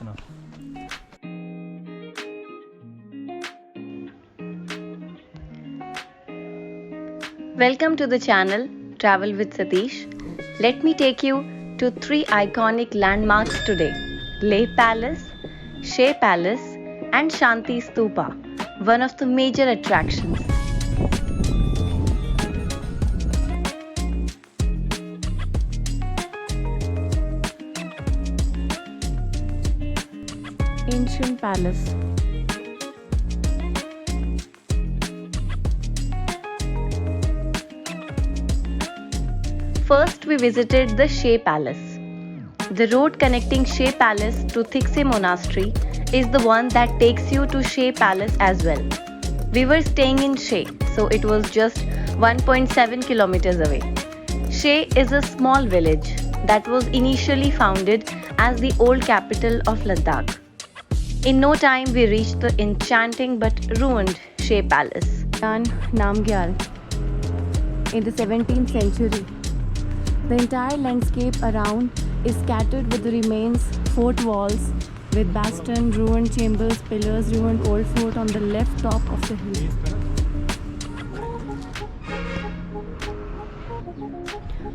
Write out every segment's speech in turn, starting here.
No. Welcome to the channel Travel with Satish. Let me take you to three iconic landmarks today: Shey Palace, Shey Palace, and Shanti Stupa, one of the major attractions. Ancient Palace. First, we visited the Shey Palace. The road connecting Shey Palace to Thiksey Monastery is the one that takes you to Shey Palace as well. We were staying in Shey, so it was just 1.7 kilometers away. Shey is a small village that was initially founded as the old capital of Ladakh. In no time, we reached the enchanting but ruined Shey Palace. Namgyal in the 17th century. The entire landscape around is scattered with the remains, fort walls, with bastion, ruined chambers, pillars, ruined old fort on the left top of the hill.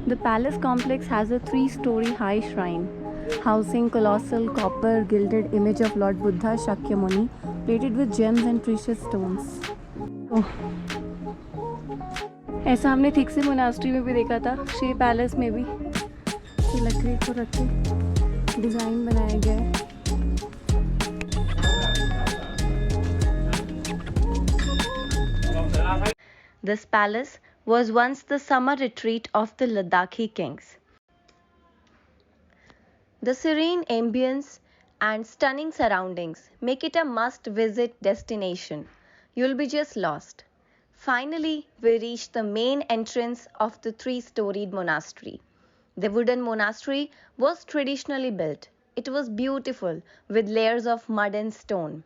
The palace complex has a 3-story high shrine, housing colossal copper gilded image of Lord Buddha Shakya muni, plated with gems and precious stones. ऐसा हमने Thiksey monastery में भी देखा था, शे palace में भी लकड़ी को रख के डिज़ाइन बनाया गया है. This palace was once the summer retreat of the Ladakhi kings. The serene ambience and stunning surroundings make it a must-visit destination. You'll be just lost. Finally, we reached the main entrance of the 3-storied monastery. The wooden monastery was traditionally built. It was beautiful with layers of mud and stone.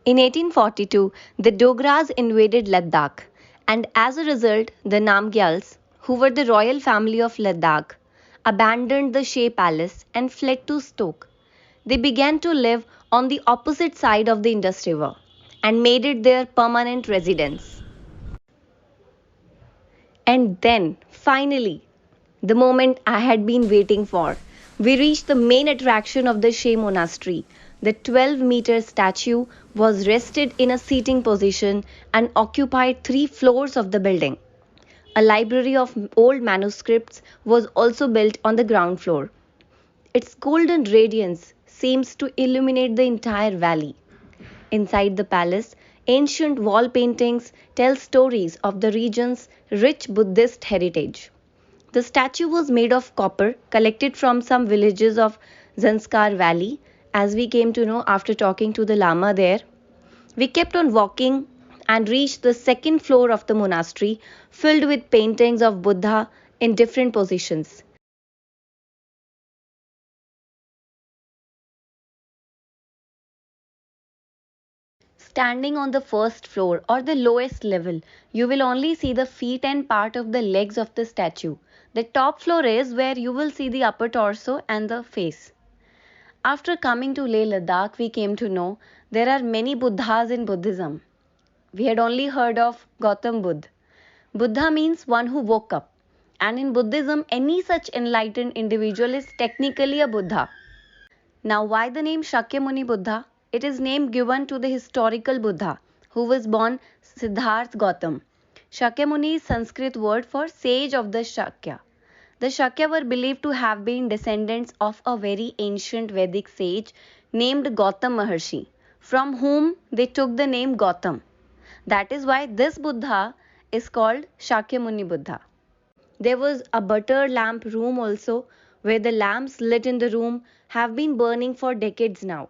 In 1842, the Dogras invaded Ladakh, and as a result, the Namgyals, who were the royal family of Ladakh, abandoned the Shey Palace and fled to Stoke. They began to live on the opposite side of the Indus River and made it their permanent residence. And then, finally, the moment I had been waiting for, we reached the main attraction of the Shey Monastery. The 12-meter statue was rested in a seating position and occupied 3 floors of the building. A library of old manuscripts was also built on the ground floor. Its golden radiance seems to illuminate the entire valley. Inside the palace, ancient wall paintings tell stories of the region's rich Buddhist heritage. The statue was made of copper collected from some villages of Zanskar Valley, as we came to know after talking to the Lama there. We kept on walking and reached the 2nd floor of the monastery, filled with paintings of Buddha in different positions. Standing on the 1st floor or the lowest level, you will only see the feet and part of the legs of the statue. The top floor is where you will see the upper torso and the face. After coming to Leh Ladakh, we came to know there are many Buddhas in Buddhism. We had only heard of Gautam Buddha. Buddha means one who woke up. And in Buddhism, any such enlightened individual is technically a Buddha. Now, why the name Shakyamuni Buddha? It is name given to the historical Buddha who was born Siddhartha Gautam. Shakyamuni is Sanskrit word for sage of the Shakya. The Shakya were believed to have been descendants of a very ancient Vedic sage named Gautam Maharshi, from whom they took the name Gautam. That is why this Buddha is called Shakyamuni Buddha. There was a butter lamp room also, where the lamps lit in the room have been burning for decades now.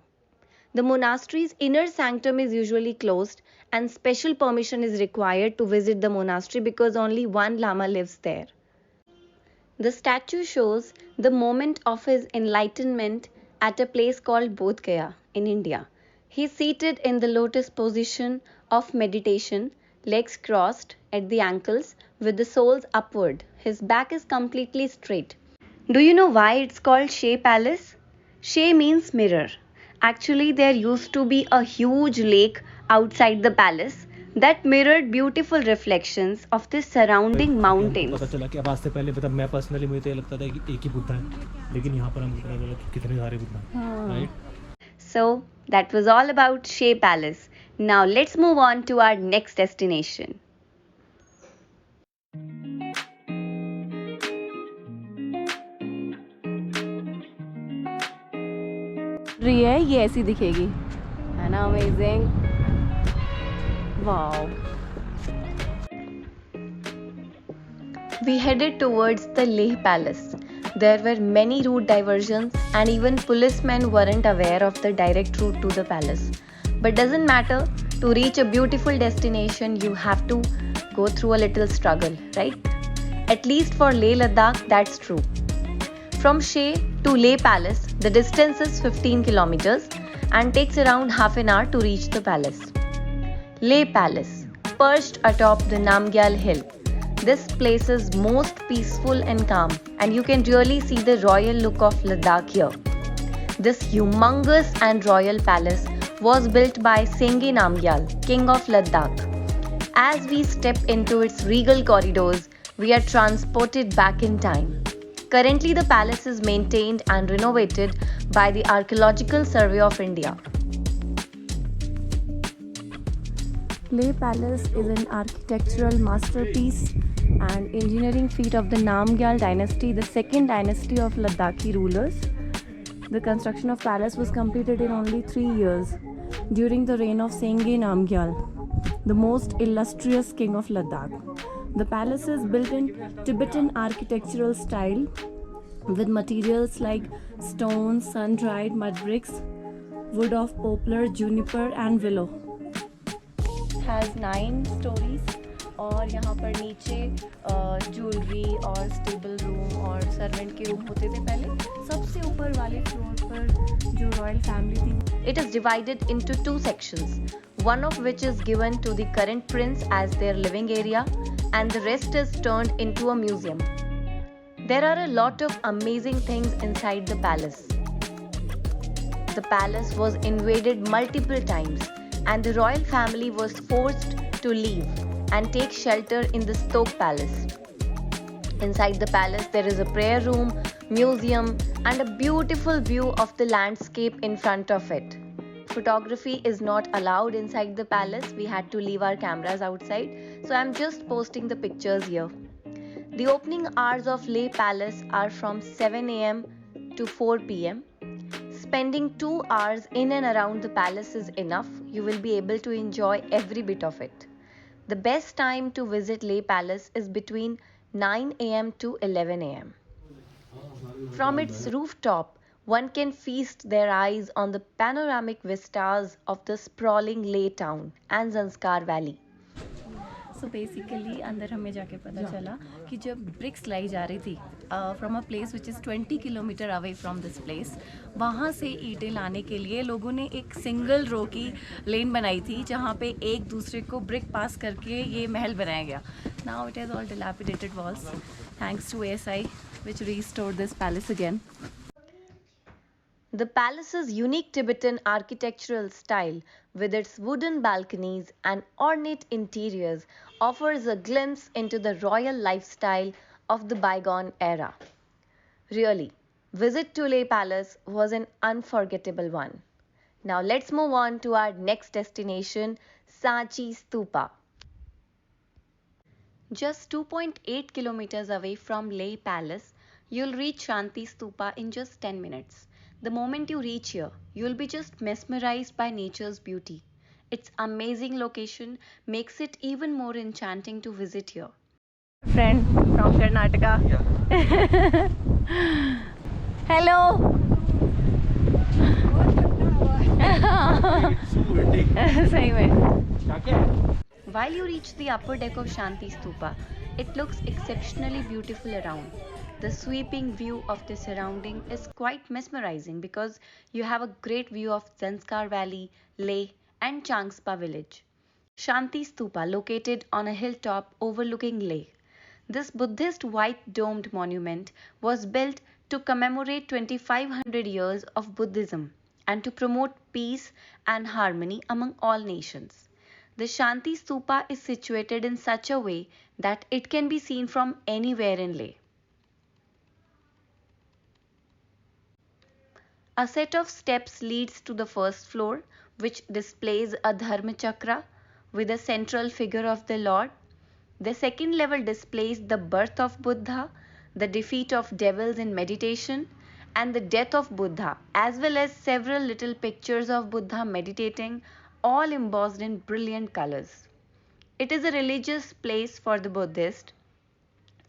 The monastery's inner sanctum is usually closed and special permission is required to visit the monastery because only one Lama lives there. The statue shows the moment of his enlightenment at a place called Bodh Gaya in India. He is seated in the lotus position of meditation, legs crossed at the ankles with the soles upward. His back is completely straight. Do you know why it's called Shey Palace? Shey means mirror. Actually, there used to be a huge lake outside the palace that mirrored beautiful reflections of the surrounding mountains. पता चला कि अब आज से पहले मतलब मैं personally मुझे तो ये लगता था कि एक ही बुद्धा है, लेकिन यहाँ पर हमको पता चला कि कितने सारे बुद्धा हैं, right? So, that was all about Shey Palace. Now, let's move on to our next destination. रही है ये ऐसी दिखेगी, है ना? Amazing, wow. We headed towards the Leh Palace. There were many route diversions, and even policemen weren't aware of the direct route to the palace. But doesn't matter, to reach a beautiful destination, you have to go through a little struggle, right? At least for Leh Ladakh, that's true. From Shey to Leh Palace, the distance is 15 kilometers and takes around half an hour to reach the palace. Leh Palace, perched atop the Namgyal hill. This place is most peaceful and calm, and you can really see the royal look of Ladakh here. This humongous and royal palace was built by Sengye Namgyal, king of Ladakh. As we step into its regal corridors, we are transported back in time. Currently, the palace is maintained and renovated by the Archaeological Survey of India. Leh Palace is an architectural masterpiece and engineering feat of the Namgyal dynasty, the second dynasty of Ladakhi rulers. The construction of palace was completed in only 3 years during the reign of Sengye Namgyal, the most illustrious king of Ladakh. The palace is built in Tibetan architectural style with materials like stone, sun-dried mud bricks, wood of poplar, juniper and willow. Has 9 stories और यहाँ पर नीचे jewellery और stable room और servant के room होते थे पहले. सबसे ऊपर वाले फ्लोर पर जो रॉयल फैमिली थी. It is divided into 2 sections, one of which is given to the current prince as their living area, and the rest is turned into a museum. There are a lot of amazing things inside the palace. The palace was invaded multiple times, and the royal family was forced to leave and take shelter in the Stoke Palace. Inside the palace, there is a prayer room, museum, and a beautiful view of the landscape in front of it. Photography is not allowed inside the palace. We had to leave our cameras outside, so I'm just posting the pictures here. The opening hours of Leh Palace are from 7 am to 4 pm. Spending 2 hours in and around the palace is enough. You will be able to enjoy every bit of it. The best time to visit Leh Palace is between 9 am to 11 am. From its rooftop, one can feast their eyes on the panoramic vistas of the sprawling Leh town and Zanskar Valley. So basically अंदर हमें जाके पता चला कि जब BRICS लाई जा रही थी from a place which is 20 kilometre away from this place, वहाँ से ईंटें लाने के लिए लोगों ने एक सिंगल रो की लेन बनाई थी जहाँ पे एक दूसरे को ब्रिक पास करके ये महल बनाया गया. Now it has all dilapidated walls thanks to ASI which restored this palace again. The palace's unique Tibetan architectural style, with its wooden balconies and ornate interiors, offers a glimpse into the royal lifestyle of the bygone era. Really, visit to Leh Palace was an unforgettable one. Now let's move on to our next destination, Shanti Stupa. Just 2.8 kilometers away from Leh Palace, you'll reach Shanti Stupa in just 10 minutes. The moment you reach here, you'll be just mesmerized by nature's beauty. Its amazing location makes it even more enchanting to visit here. Friend from Karnataka. Yeah. Hello. सही में. While you reach the upper deck of Shanti Stupa, it looks exceptionally beautiful around. The sweeping view of the surrounding is quite mesmerizing because you have a great view of Zanskar Valley, Leh, and Changspa village. Shanti Stupa, located on a hilltop overlooking Leh. This Buddhist white domed monument was built to commemorate 2500 years of Buddhism and to promote peace and harmony among all nations. The Shanti Stupa is situated in such a way that it can be seen from anywhere in Leh. A set of steps leads to the first floor, which displays a Dharma Chakra with a central figure of the Lord. The second level displays the birth of Buddha, the defeat of devils in meditation, and the death of Buddha, as well as several little pictures of Buddha meditating, all embossed in brilliant colors. It is a religious place for the Buddhist,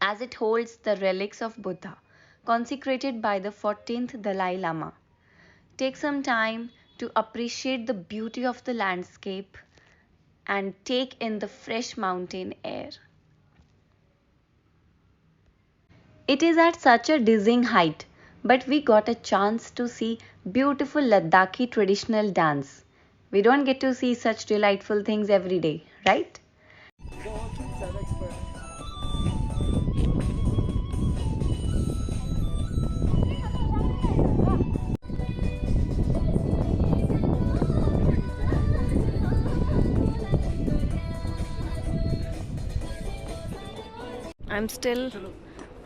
as it holds the relics of Buddha, consecrated by the 14th Dalai Lama. Take some time to appreciate the beauty of the landscape and take in the fresh mountain air. It is at such a dizzying height, but we got a chance to see beautiful Ladakhi traditional dance. We don't get to see such delightful things every day, right?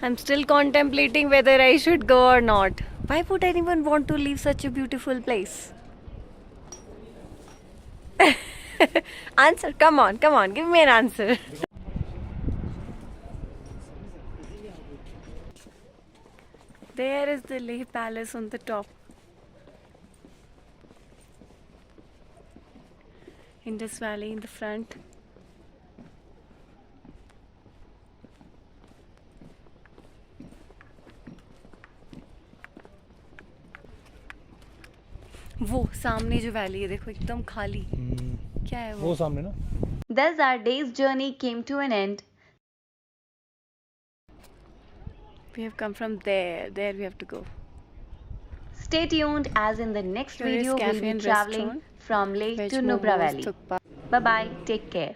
I'm still contemplating whether I should go or not. Why would anyone want to leave such a beautiful place? Answer, come on, give me an answer. There is the Shey Palace on the top. Indus Valley in the front. वो सामने जो valley है देखो एकदम खाली क्या है वो सामने ना Thus our day's journey came to an end. We have come from there we have to go. Stay tuned as in the next Here is video we'll cafe be and traveling restaurant, from Leh veg to Nubra momos, Valley. thukpa. Bye bye, take care.